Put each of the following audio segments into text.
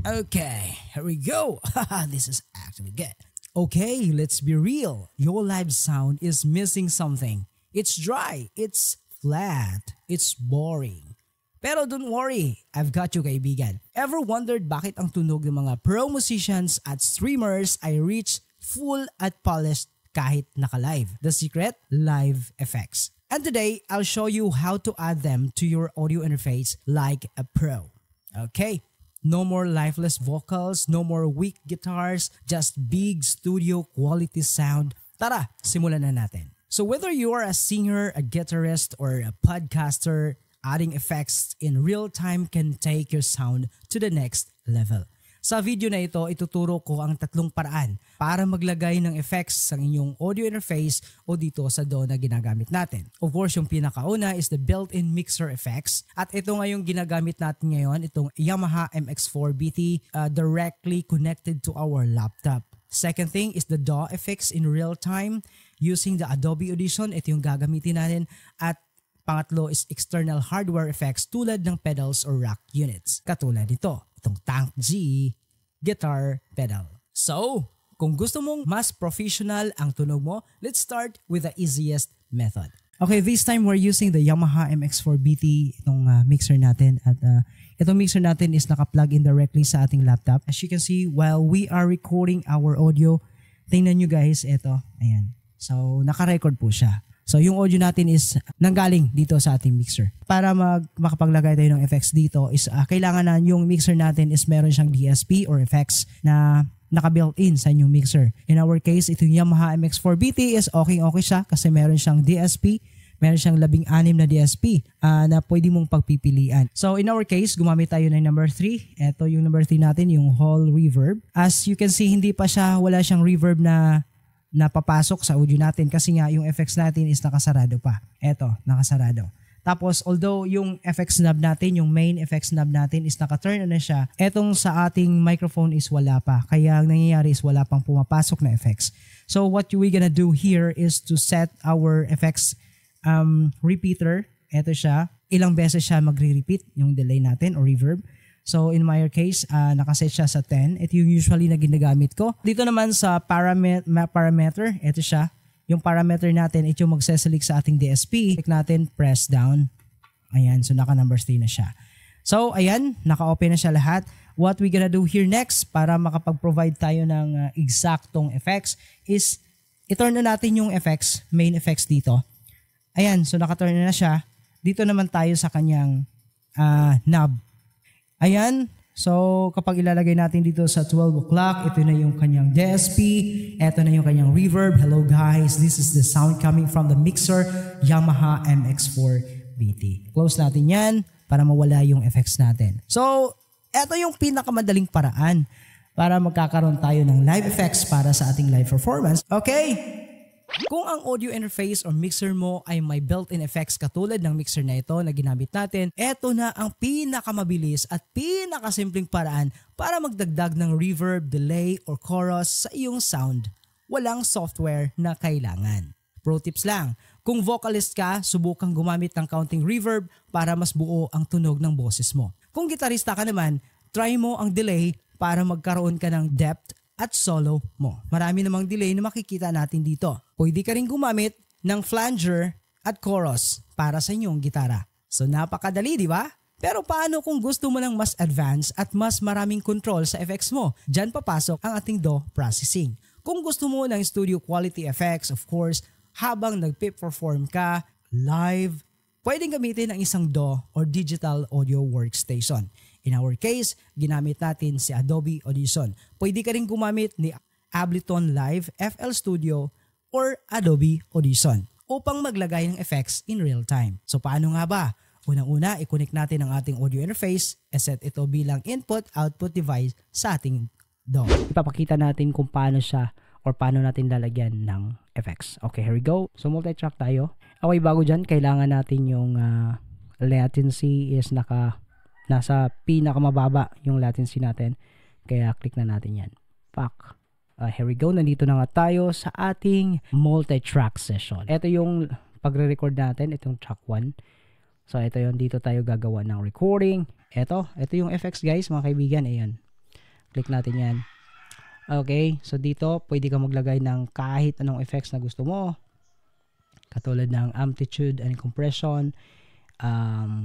Okay, here we go. This is actually good. Okay, let's be real. Your live sound is missing something. It's dry, it's flat, it's boring. Pero don't worry, I've got you kaibigan. Ever wondered bakit ang tunog ng mga pro musicians at streamers ay rich, full at polished kahit naka-live? The secret? Live effects. And today, I'll show you how to add them to your audio interface like a pro. Okay, no more lifeless vocals, no more weak guitars, just big studio quality sound. Tara, simulan na natin. So whether you are a singer, a guitarist, or a podcaster, adding effects in real time can take your sound to the next level. Sa video na ito, ituturo ko ang 3 paraan para maglagay ng effects sa inyong audio interface o dito sa DAW na ginagamit natin. Of course, yung pinakauna is the built-in mixer effects. At ito nga yung ginagamit natin ngayon, itong Yamaha MX4 BT directly connected to our laptop. Second thing is the DAW effects in real time using the Adobe Audition. Ito yung gagamitin natin. At pangatlo is external hardware effects tulad ng pedals or rack units. Katulad nito, itong Tank G guitar pedal. So, kung gusto mong mas professional ang tunog mo, let's start with the easiest method. Okay, this time we're using the Yamaha MX4 BT, itong mixer natin. At itong mixer natin is naka-plug in directly sa ating laptop. As you can see, while we are recording our audio, tingnan nyo guys, ito, ayan. So, naka-record po siya. So, yung audio natin is nanggaling dito sa ating mixer. Para makapaglagay tayo ng effects dito is kailangan na yung mixer natin is meron siyang DSP or effects na naka-built-in sa inyong mixer. In our case, itong Yamaha MX4 BT is okay siya kasi meron siyang DSP. Meron siyang 16 na DSP na pwede mong pagpipilian. So, in our case, gumamit tayo ng number 3. Ito yung number 3 natin, yung Hall Reverb. As you can see, wala siyang reverb na napapasok sa audio natin kasi nga yung effects natin is nakasarado pa. Eto, nakasarado. Tapos although yung effects knob natin, yung main effects knob natin is naka-turn on na siya, etong sa ating microphone is wala pa. Kaya ang nangyayari is wala pang pumapasok na effects. So what we gonna do here is to set our effects repeater. Eto siya. Ilang beses siya magre-repeat yung delay natin or reverb. So in my case, nakaset siya sa 10. Ito yung usually na ginagamit ko. Dito naman sa parameter, ito siya. Yung parameter natin, ito yung magseselect sa ating DSP. Click natin, press down. Ayan, so naka number 3 na siya. So ayan, naka-open na siya lahat. What we gonna do here next para makapag-provide tayo ng eksaktong effects is i-turn na natin yung effects, main effects dito. Ayan, so naka-turn na siya. Dito naman tayo sa kanyang knob. Ayan, so kapag ilalagay natin dito sa 12 o'clock, ito na yung kanyang DSP, ito na yung kanyang reverb. Hello guys, this is the sound coming from the mixer Yamaha MX4 BT. Close natin yan para mawala yung effects natin. So, ito yung pinakamadaling paraan para magkakaroon tayo ng live effects para sa ating live performance. Okay? Kung ang audio interface or mixer mo ay may built-in effects katulad ng mixer na ito na ginamit natin, eto na ang pinakamabilis at pinakasimpleng paraan para magdagdag ng reverb, delay, or chorus sa iyong sound. Walang software na kailangan. Pro tips lang, kung vocalist ka, subukang gumamit ng counting reverb para mas buo ang tunog ng boses mo. Kung gitarista ka naman, try mo ang delay para magkaroon ka ng depth at solo mo. Marami namang delay na makikita natin dito. Pwede ka rin gumamit ng flanger at chorus para sa inyong gitara. So napakadali, di ba? Pero paano kung gusto mo ng mas advanced at mas maraming control sa effects mo? Diyan papasok ang ating DAW processing. Kung gusto mo ng studio quality effects, of course, habang nagpe-perform ka live, pwedeng gamitin ang isang DAW or digital audio workstation. In our case, ginamit natin si Adobe Audition. Pwede ka rin gumamit ni Ableton Live, FL Studio, or Adobe Audition upang maglagay ng effects in real time. So paano nga ba? Unang-una, i-connect natin ang ating audio interface, set ito bilang input-output device sa ating DAW. Ipapakita natin kung paano siya or paano natin lalagyan ng effects. Okay, here we go. So multi-track tayo. Okay, bago dyan, kailangan natin yung latency is nasa pinakamababa yung latency natin. Kaya click na natin yan. Pak. Here we go. Nandito na nga tayo sa ating multi-track session. Ito yung pagre-record natin. Itong track 1. So ito yung dito tayo gagawa ng recording. Ito yung effects guys mga kaibigan. Ayan. Click natin yan. Okay, so dito pwede ka maglagay ng kahit anong effects na gusto mo. Katulad ng amplitude and compression,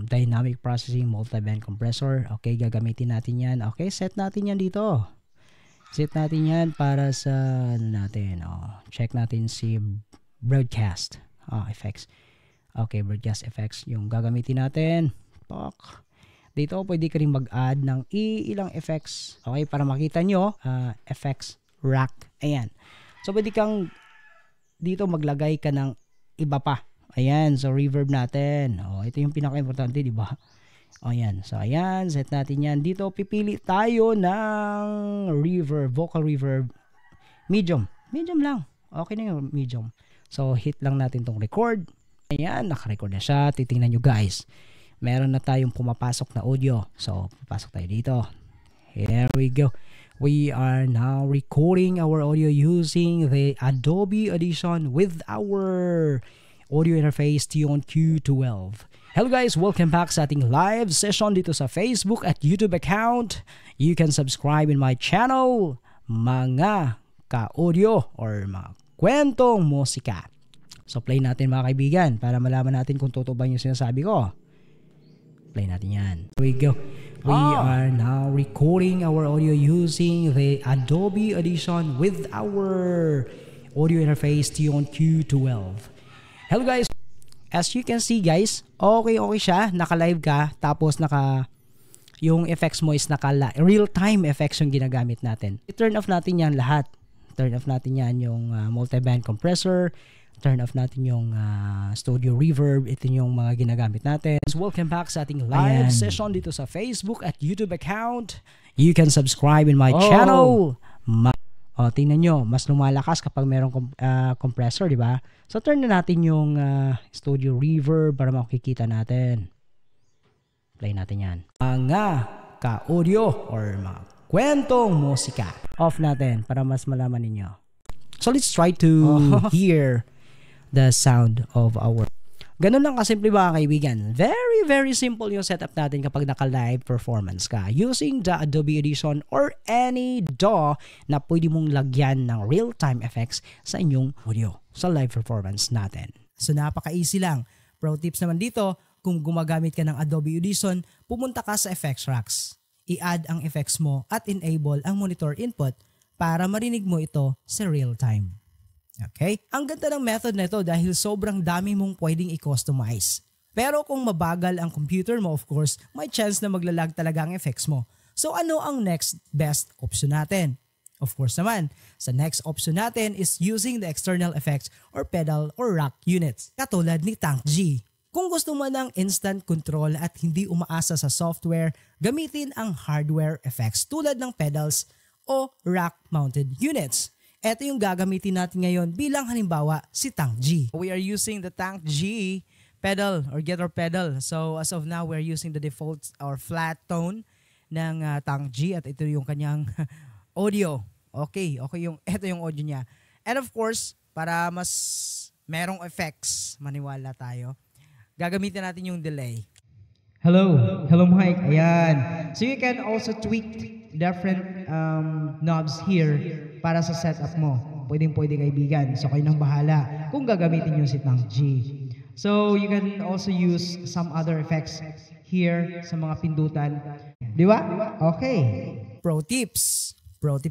dynamic processing, multi-band compressor. Okay, gagamitin natin yan. Okay, set natin yan dito. Set natin yan para sa natin. Check natin si broadcast effects. Okay, broadcast effects yung gagamitin natin. Dito pwede ka rin mag-add ng ilang effects. Okay, para makita nyo, effects rack. Ayan. So pwede kang dito maglagay ka ng iba pa. Ayan, so reverb natin. Ito yung pinaka-importante, di ba? Ayan, so ayan, set natin yan. Dito pipili tayo ng reverb, vocal reverb, medium. Medium lang. Okay na yung medium. So hit lang natin tong record. Ayan, naka-record na siya. Titingnan nyo guys. Meron na tayong pumapasok na audio. So papasok tayo dito. Here we go. We are now recording our audio using the Adobe Audition with our audio interface Tion Q12. Hello guys, welcome back sa ating live session dito sa Facebook at YouTube account. You can subscribe in my channel, mga ka-audio or mga kwentong musika. So play natin mga kaibigan para malaman natin kung totoo ba yung sinasabi ko. Play natin yan. Here we go. We are now recording our audio using the Adobe Audition with our audio interface Tion Q12. Hello guys, as you can see guys, okay siya, naka-live ka, tapos yung effects mo is real-time effects yung ginagamit natin. I-turn off natin yan lahat. Turn off natin yan yung multi-band compressor, turn off natin yung studio reverb, ito yung mga ginagamit natin. Welcome back sa ating live session dito sa Facebook at YouTube account. You can subscribe in my channel. Tingnan nyo, mas lumalakas kapag merong compressor, di ba? So turn na natin yung studio reverb para makikita natin. Play natin yan. Mga ka-audio or mga kwentong musika. Off natin para mas malaman ninyo. So let's try to hear the sound of our... Ganun lang kasimple mga kaibigan. Very, very simple yung setup natin kapag naka-live performance ka. Using the Adobe Audition or any DAW na pwede mong lagyan ng real-time effects sa inyong audio sa live performance natin. So napaka-easy lang. Pro tips naman dito, kung gumagamit ka ng Adobe Audition, pumunta ka sa effects racks. I-add ang effects mo at enable ang monitor input para marinig mo ito sa real-time. Okay? Ang ganda ng method na ito dahil sobrang dami mong pwedeng i-customize. Pero kung mabagal ang computer mo, of course, may chance na maglalag talaga ang effects mo. So ano ang next best option natin? Of course naman, sa next option natin is using the external effects or pedal or rack units, katulad ni Tank G. Kung gusto mo ng instant control at hindi umaasa sa software, gamitin ang hardware effects tulad ng pedals o rack-mounted units. Ito yung gagamitin natin ngayon bilang halimbawa si Tank G. We are using the Tank G pedal or guitar pedal. So as of now, we're using the default or flat tone ng Tank G at ito yung kanyang audio. Okay, ito yung audio niya. And of course, para mas merong effects, maniwala tayo, gagamitin natin yung delay. Hello Mike, ayan. So you can also tweak different knobs here para sa setup mo. Pwede kaibigan. So kayo nang bahala kung gagamitin nyo si Tank G. So you can also use some other effects here sa mga pindutan. Di ba? Okay. Pro tips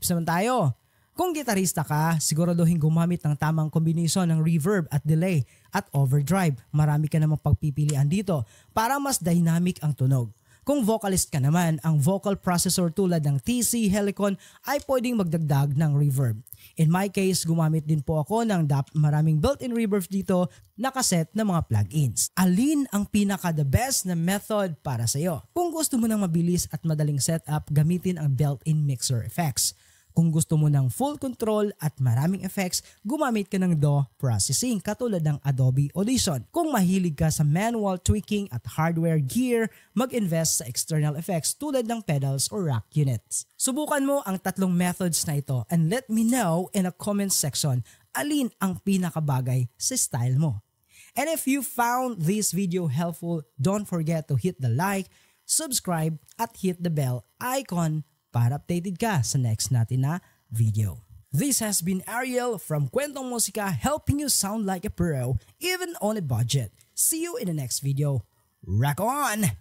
naman tayo. Kung gitarista ka, siguraduhin gumamit ng tamang kombinasyon ng reverb at delay at overdrive. Marami ka namang pagpipilian dito para mas dynamic ang tunog. Kung vocalist ka naman, ang vocal processor tulad ng TC Helicon ay pwedeng magdagdag ng reverb. In my case, gumamit din po ako ng maraming built-in reverbs dito nakaset na mga plugins. Alin ang pinaka-the best na method para sa iyo? Kung gusto mo ng mabilis at madaling setup, gamitin ang built-in mixer effects. Kung gusto mo ng full control at maraming effects, gumamit ka ng DAW processing katulad ng Adobe Audition. Kung mahilig ka sa manual tweaking at hardware gear, mag-invest sa external effects tulad ng pedals or rack units. Subukan mo ang tatlong methods na ito and let me know in a comment section alin ang pinakabagay sa style mo. And if you found this video helpful, don't forget to hit the like, subscribe at hit the bell icon para updated ka sa next natin na video. This has been Ariel from Kwentong Musika, helping you sound like a pro even on a budget. See you in the next video. Rock on!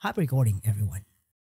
Happy recording, everyone.